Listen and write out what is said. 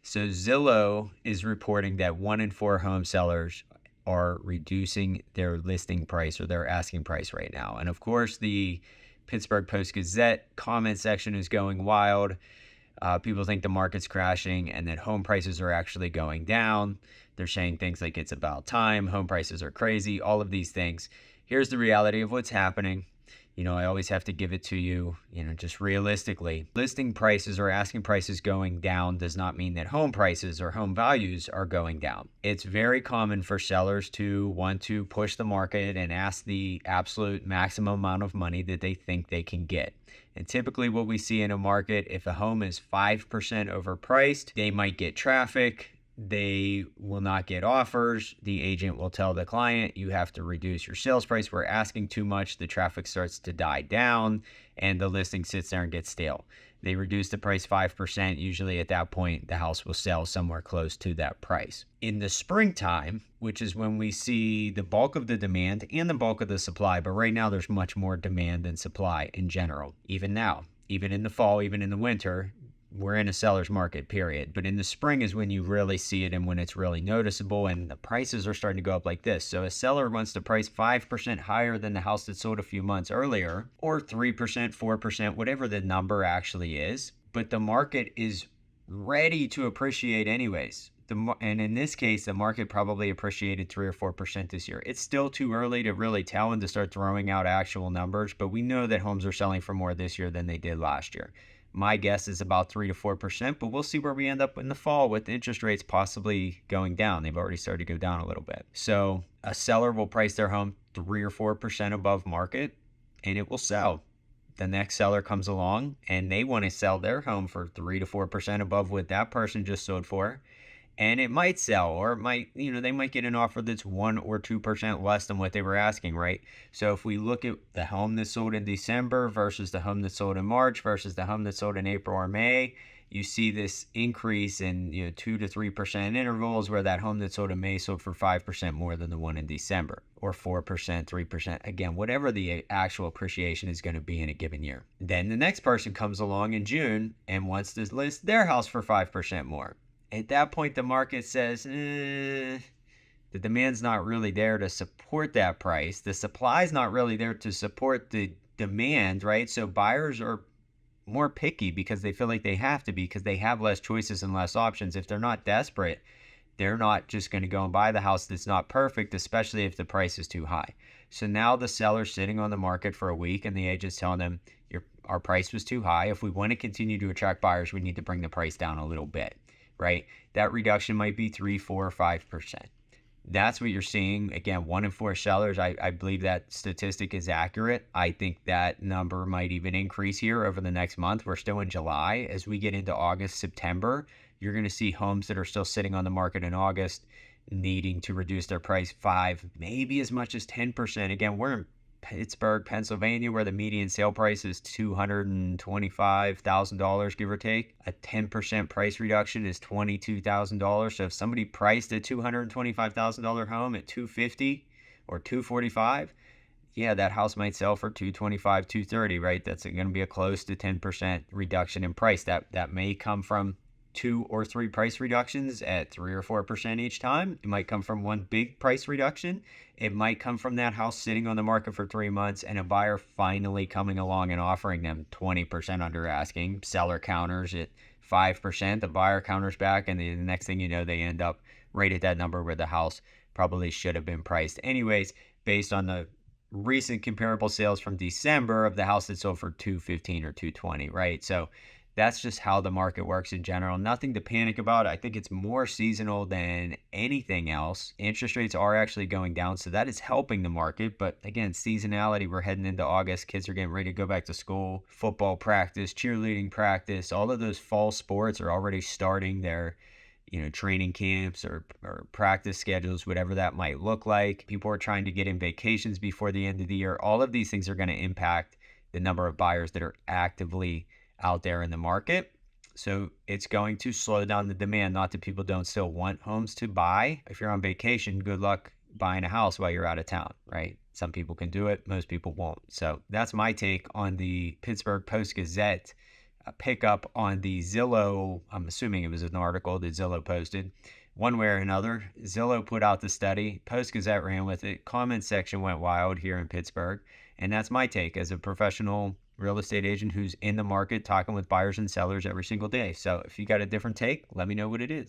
So Zillow is reporting that 1 in 4 home sellers are reducing their listing price or their asking price right now. And of course, the Pittsburgh Post-Gazette comment section is going wild. People think the market's crashing and that home prices are actually going down. They're saying things like it's about time, home prices are crazy, all of these things. Here's the reality of what's happening. I always have to give it to you, just realistically. Listing prices or asking prices going down does not mean that home prices or home values are going down. It's very common for sellers to want to push the market and ask the absolute maximum amount of money that they think they can get. And typically what we see in a market, if a home is 5% overpriced, they might get traffic. They will not get offers. The agent will tell the client, you have to reduce your sales price. We're asking too much. The traffic starts to die down and the listing sits there and gets stale. They reduce the price 5%. Usually at that point, the house will sell somewhere close to that price. In the springtime, which is when we see the bulk of the demand and the bulk of the supply, but right now there's much more demand than supply in general. Even now, even in the fall, even in the winter, we're in a seller's market, period. But in the spring is when you really see it and when it's really noticeable and the prices are starting to go up like this. So a seller wants to price 5% higher than the house that sold a few months earlier, or 3%, 4%, whatever the number actually is. But the market is ready to appreciate anyways. And in this case, the market probably appreciated 3 or 4% this year. It's still too early to really tell and to start throwing out actual numbers, but we know that homes are selling for more this year than they did last year. My guess is about 3 to 4%, but we'll see where we end up in the fall with interest rates possibly going down. They've already started to go down a little bit. So a seller will price their home 3 or 4% above market and it will sell. The next seller comes along and they want to sell their home for 3 to 4% above what that person just sold for. And it might sell, or it might, they might get an offer that's 1 or 2% less than what they were asking, right? So if we look at the home that sold in December versus the home that sold in March versus the home that sold in April or May, you see this increase in 2 to 3% intervals where that home that sold in May sold for 5% more than the one in December, or 4%, 3%. Again, whatever the actual appreciation is going to be in a given year. Then the next person comes along in June and wants to list their house for 5% more. At that point, the market says, the demand's not really there to support that price. The supply's not really there to support the demand, right? So buyers are more picky because they feel like they have to be, because they have less choices and less options. If they're not desperate, they're not just going to go and buy the house that's not perfect, especially if the price is too high. So now the seller's sitting on the market for a week and the agent's telling them, our price was too high. If we want to continue to attract buyers, we need to bring the price down a little bit. Right? That reduction might be 3, 4, 5%. That's what you're seeing. Again, 1 in 4 sellers. I believe that statistic is accurate. I think that number might even increase here over the next month. We're still in July. As we get into August, September, you're going to see homes that are still sitting on the market in August needing to reduce their price 5, maybe as much as 10%. Again, we're in Pittsburgh, Pennsylvania, where the median sale price is $225,000, give or take. A 10% price reduction is $22,000. So if somebody priced a $225,000 home at $250,000 or $245,000, yeah, that house might sell for $225,000, $230,000, right? That's going to be a close to 10% reduction in price. That may come from 2 or 3 price reductions at 3 or 4% each time. It might come from one big price reduction. It might come from that house sitting on the market for 3 months and a buyer finally coming along and offering them 20% under asking. Seller counters at 5%. The buyer counters back, and the next thing you know, they end up right at that number where the house probably should have been priced anyways, based on the recent comparable sales from December of the house that sold for $215,000 or $220,000, right? So that's just how the market works in general. Nothing to panic about. I think it's more seasonal than anything else. Interest rates are actually going down, so that is helping the market. But again, seasonality, we're heading into August. Kids are getting ready to go back to school. Football practice, cheerleading practice, all of those fall sports are already starting their training camps or practice schedules, whatever that might look like. People are trying to get in vacations before the end of the year. All of these things are going to impact the number of buyers that are actively out there in the market. So it's going to slow down the demand. Not that people don't still want homes to buy. If you're on vacation, good luck buying a house while you're out of town, right? Some people can do it, most people won't. So that's my take on the Pittsburgh Post-Gazette pick up on the Zillow. I'm assuming it was an article that Zillow posted. One way or another, Zillow put out the study, Post-Gazette ran with it, comment section went wild here in Pittsburgh, and that's my take as a professional real estate agent who's in the market talking with buyers and sellers every single day. So if you got a different take, let me know what it is.